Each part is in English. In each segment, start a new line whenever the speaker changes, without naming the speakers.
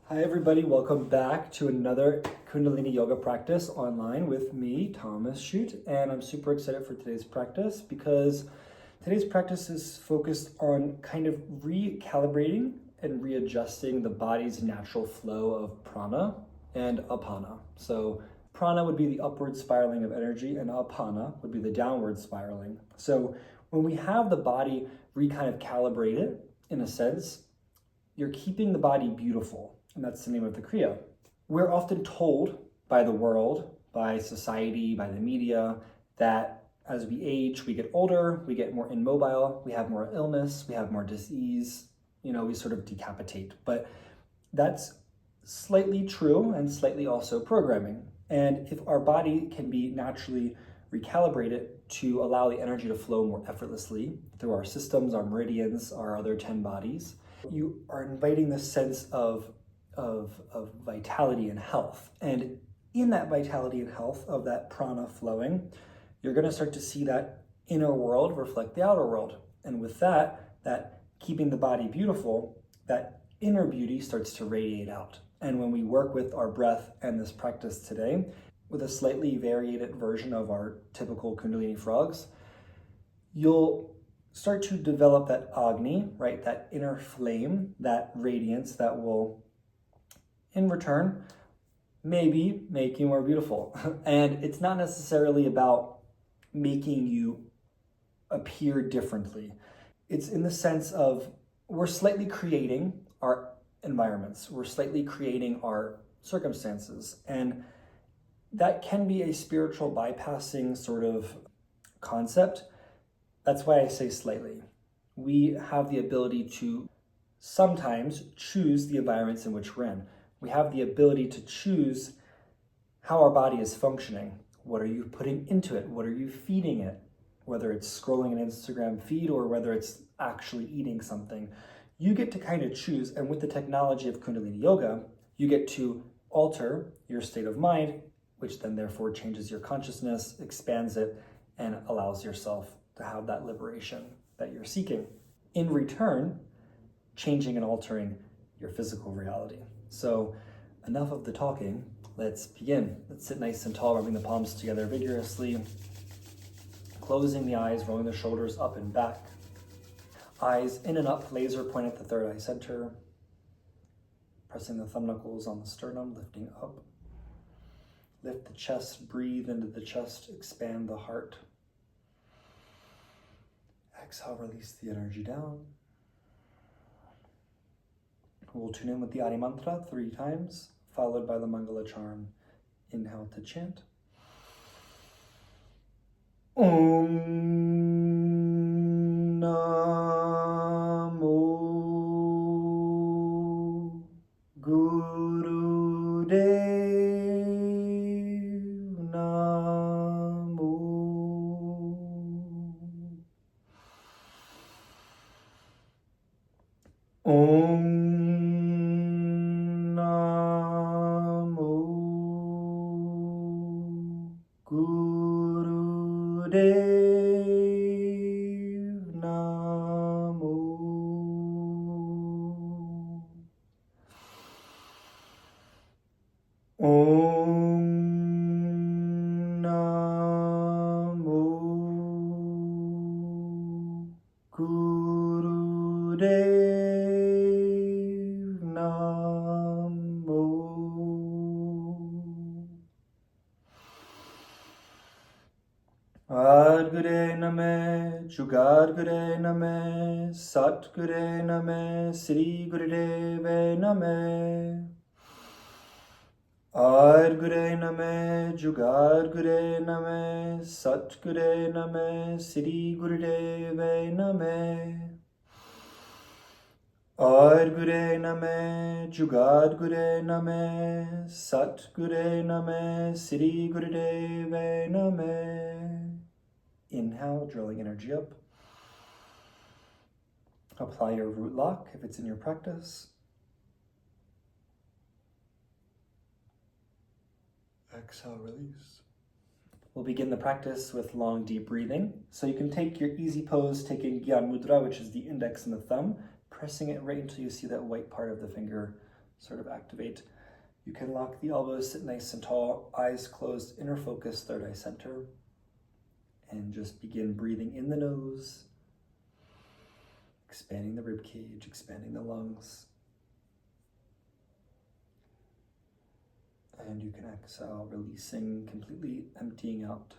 Hi everybody, welcome back to another Kundalini Yoga practice online with me, Thomas Shute, and I'm super excited for today's practice because today's practice is focused on kind of recalibrating and readjusting the body's natural flow of prana and apana. So prana would be the upward spiraling of energy and apana would be the downward spiraling. So when we have the body kind of calibrated, in a sense, you're keeping the body beautiful. And that's the name of the Kriya. We're often told by the world, by society, by the media, that as we age, we get older, we get more immobile, we have more illness, we have more disease, we sort of decapitate. But that's slightly true and slightly also programming. And if our body can be naturally recalibrated to allow the energy to flow more effortlessly through our systems, our meridians, our other 10 bodies, you are inviting this sense of vitality and health. And in that vitality and health of that prana flowing, you're going to start to see that inner world reflect the outer world. And with that keeping the body beautiful, that inner beauty starts to radiate out. And when we work with our breath and this practice today, with a slightly variated version of our typical Kundalini frogs, you'll start to develop that Agni, right? That inner flame, that radiance that will, in return, maybe make you more beautiful. And it's not necessarily about making you appear differently. It's in the sense of we're slightly creating our environments. We're slightly creating our circumstances. And that can be a spiritual bypassing sort of concept. That's why I say slightly. We have the ability to sometimes choose the environments in which we're in. We have the ability to choose how our body is functioning. What are you putting into it? What are you feeding it? Whether it's scrolling an Instagram feed or whether it's actually eating something. You get to kind of choose, and with the technology of Kundalini Yoga, you get to alter your state of mind, which then therefore changes your consciousness, expands it, and allows yourself to have that liberation that you're seeking. In return, changing and altering your physical reality. So enough of the talking, let's begin. Let's sit nice and tall, rubbing the palms together vigorously, closing the eyes, rolling the shoulders up and back. Eyes in and up, laser point at the third eye center, pressing the thumb knuckles on the sternum, lifting up. Lift the chest, breathe into the chest, expand the heart. Exhale, release the energy down. We'll tune in with the Adi Mantra 3 times, followed by the Mangala charm. Inhale to chant. Om Namo Guru Dev Namo. Om Guru Dev Namo. Om Namo Guru Dev Namo. Adgure Name, Jugadgure Name, Satgure Name, Sri Gurudeve Name. Adgure Name, Jugadgure Name, Satgure Name, Sri Gurudeve Name. Adgure Name, Jugadgure Name, Satgure Name, Sri Gurudeve Name. Inhale, drilling energy up. Apply your root lock if it's in your practice. Exhale, release. We'll begin the practice with long, deep breathing. So you can take your easy pose, taking Gyan Mudra, which is the index and the thumb, pressing it right until you see that white part of the finger sort of activate. You can lock the elbows, sit nice and tall, eyes closed, inner focus, third eye center. And just begin breathing in the nose, expanding the rib cage, expanding the lungs. And you can exhale, releasing, completely emptying out.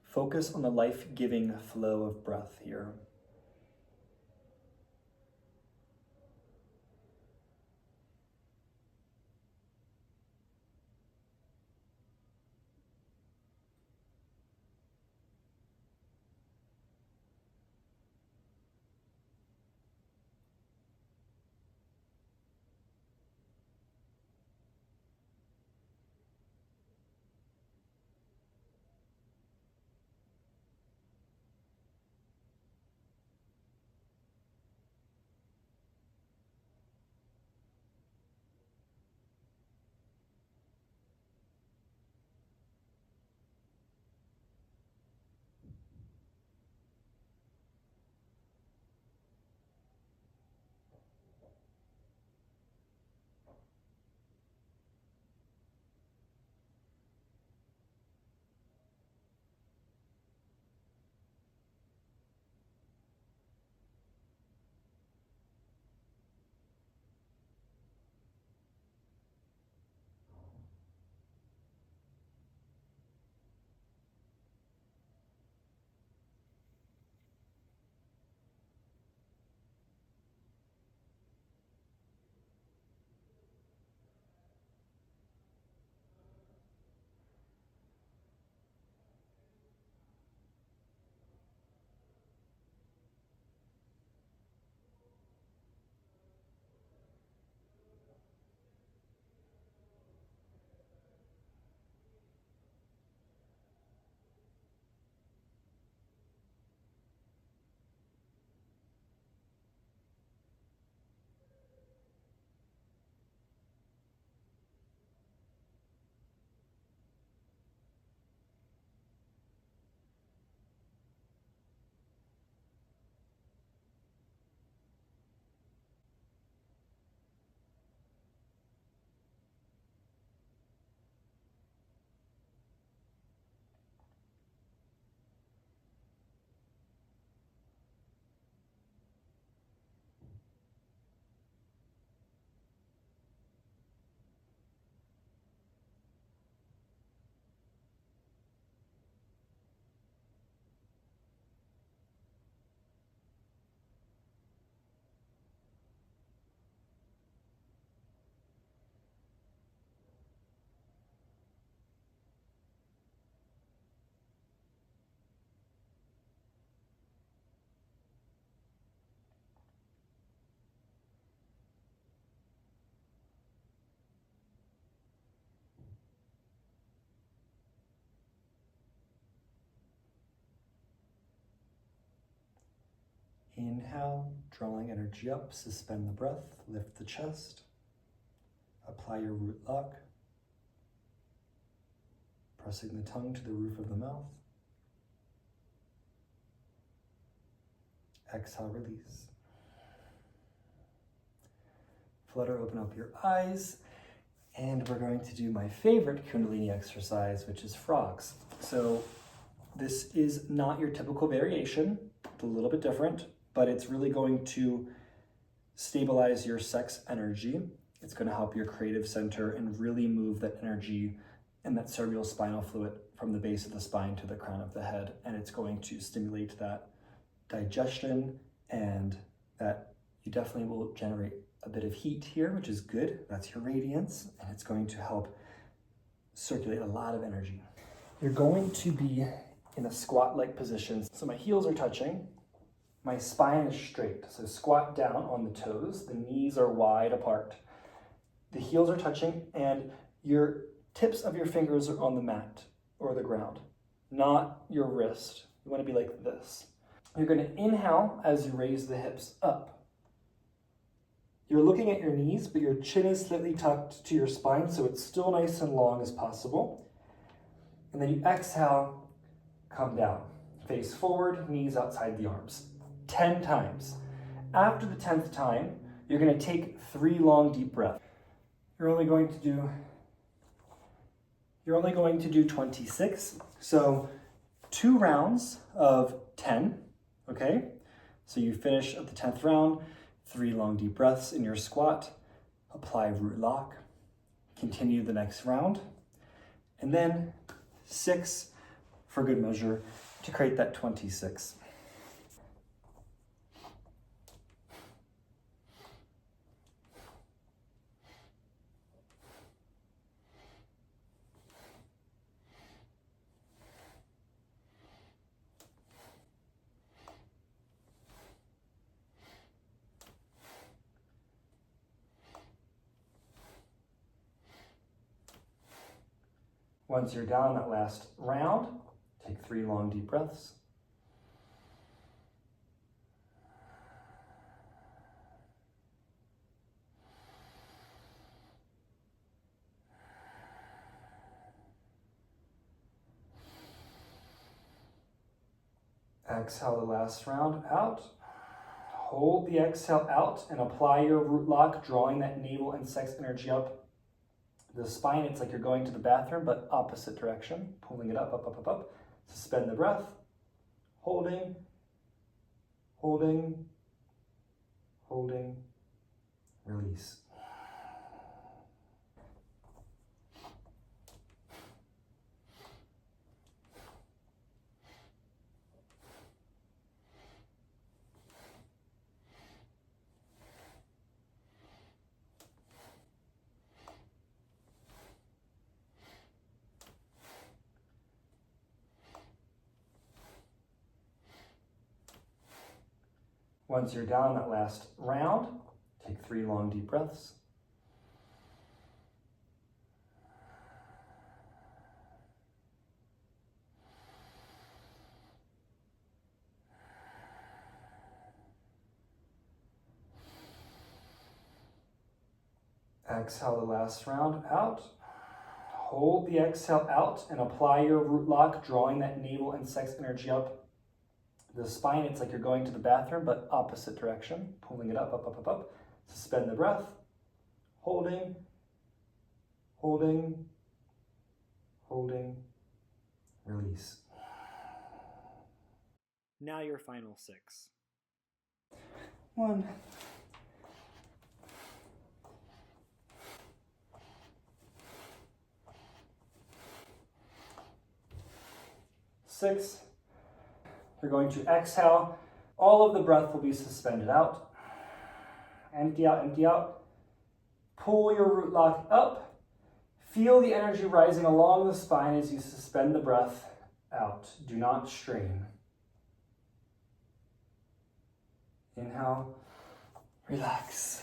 Focus on the life-giving flow of breath here. Inhale, drawing energy up, suspend the breath, lift the chest, apply your root lock, pressing the tongue to the roof of the mouth. Exhale, release. Flutter, open up your eyes, and we're going to do my favorite Kundalini exercise, which is frogs. So this is not your typical variation, it's a little bit different, but it's really going to stabilize your sex energy. It's going to help your creative center and really move that energy and that cerebral spinal fluid from the base of the spine to the crown of the head. And it's going to stimulate that digestion, and that you definitely will generate a bit of heat here, which is good. That's your radiance, and it's going to help circulate a lot of energy. You're going to be in a squat-like position. So my heels are touching, my spine is straight. So squat down on the toes, the knees are wide apart. The heels are touching, and your tips of your fingers are on the mat or the ground, not your wrist. You want to be like this. You're going to inhale as you raise the hips up. You're looking at your knees, but your chin is slightly tucked to your spine, so it's still nice and long as possible. And then you exhale, come down. Face forward, knees outside the arms. 10 times. After the 10th time, you're going to take 3 long deep breaths. You're only going to do 26. So 2 rounds of 10, okay? So you finish at the 10th round, 3 long deep breaths in your squat, apply root lock, continue the next round, and then 6 for good measure to create that 26. Once you're down that last round, take 3 long deep breaths. Exhale the last round out. Hold the exhale out and apply your root lock, drawing that navel and sex energy up the spine. It's like you're going to the bathroom, but opposite direction. Pulling it up, up, up, up, up. Suspend the breath. Holding, holding, holding, release. Once you're down that last round, take 3 long deep breaths. Exhale the last round out. Hold the exhale out and apply your root lock, drawing that navel and sex energy up the spine. It's like you're going to the bathroom, but opposite direction. Pulling it up, up, up, up, up. Suspend the breath. Holding, holding, holding, release. Now your final 6. 1. 6. You're going to exhale. All of the breath will be suspended out. Empty out, empty out. Pull your root lock up. Feel the energy rising along the spine as you suspend the breath out. Do not strain. Inhale, relax.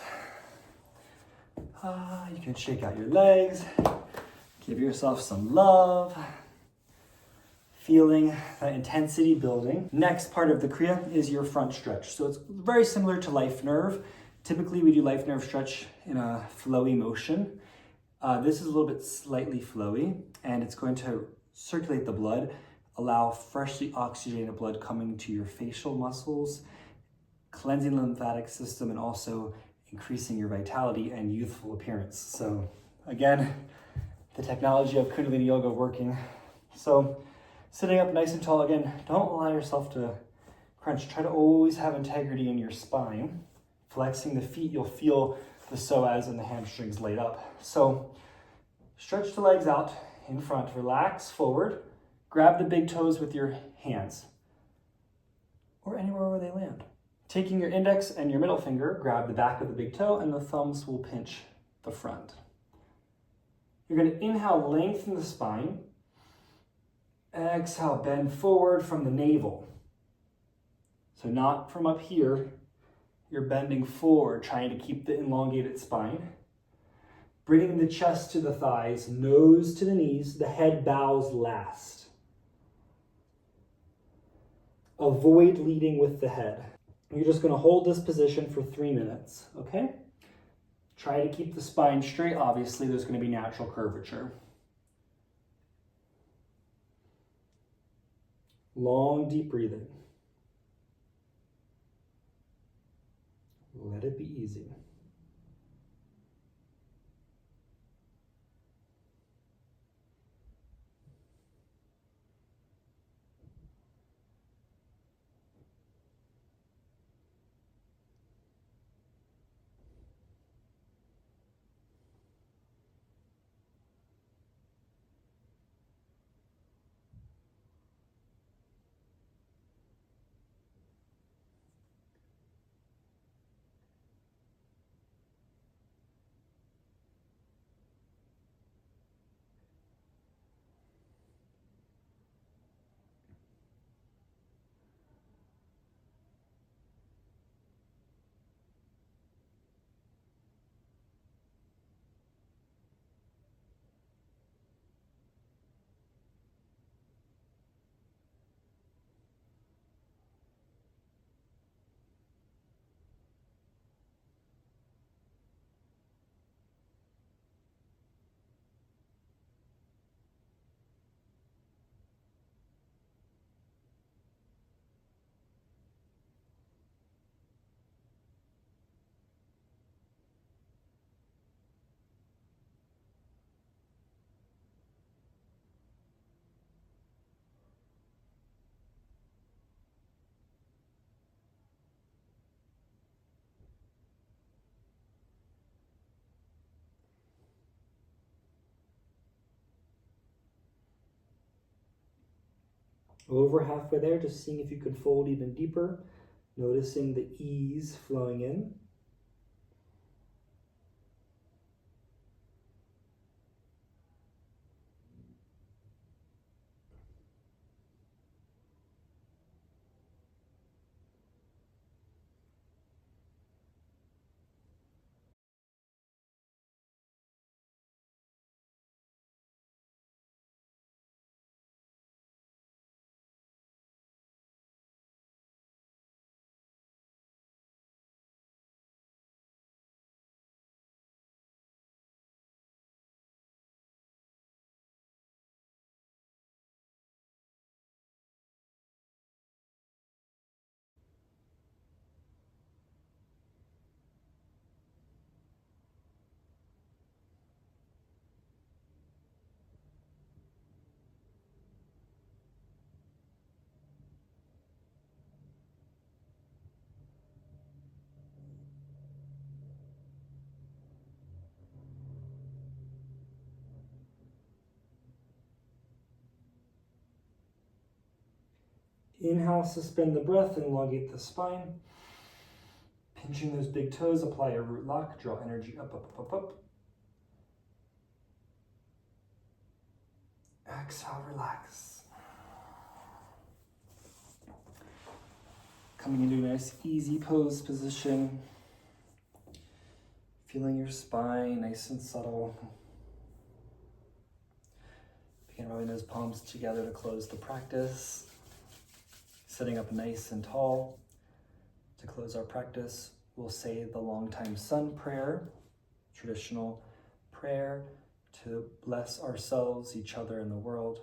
You can shake out your legs. Give yourself some love. Feeling that intensity building. Next part of the Kriya is your front stretch. So it's very similar to life nerve. Typically we do life nerve stretch in a flowy motion. This is a little bit slightly flowy, and it's going to circulate the blood, allow freshly oxygenated blood coming to your facial muscles, cleansing the lymphatic system, and also increasing your vitality and youthful appearance. So again, the technology of Kundalini Yoga working. So sitting up nice and tall, again, don't allow yourself to crunch. Try to always have integrity in your spine. Flexing the feet, you'll feel the psoas and the hamstrings laid up. So stretch the legs out in front, relax forward, grab the big toes with your hands or anywhere where they land. Taking your index and your middle finger, grab the back of the big toe, and the thumbs will pinch the front. You're going to inhale, lengthen the spine. Exhale, bend forward from the navel. So not from up here, you're bending forward, trying to keep the elongated spine. Bringing the chest to the thighs, nose to the knees, the head bows last. Avoid leading with the head. You're just going to hold this position for 3 minutes, okay? Try to keep the spine straight. Obviously, there's going to be natural curvature. Long, deep breathing. Let it be easy. Over halfway there, just seeing if you could fold even deeper, noticing the ease flowing in. Inhale, suspend the breath, elongate the spine. Pinching those big toes, apply a root lock, draw energy up, up, up, up, up. Exhale, relax. Coming into a nice easy pose position. Feeling your spine nice and subtle. Begin rubbing those palms together to close the practice. Sitting up nice and tall. To close our practice, we'll say the long time sun prayer, traditional prayer to bless ourselves, each other, and the world.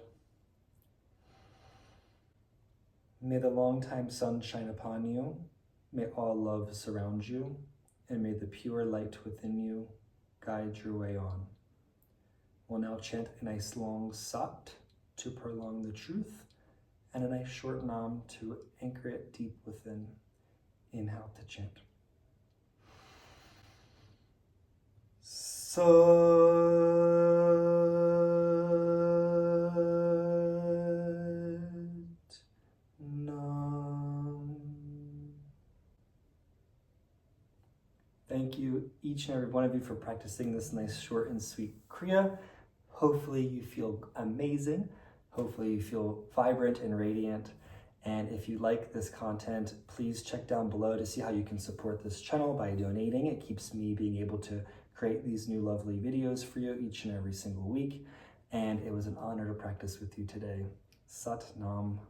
May the long time sun shine upon you. May all love surround you. And may the pure light within you guide your way on. We'll now chant a nice long sat to prolong the truth, and a nice short nam to anchor it deep within. Inhale to chant. Sat Nam. Thank you, each and every one of you, for practicing this nice, short, and sweet Kriya. Hopefully you feel amazing. Hopefully you feel vibrant and radiant. And if you like this content, please check down below to see how you can support this channel by donating. It keeps me being able to create these new lovely videos for you each and every single week. And it was an honor to practice with you today. Sat Nam.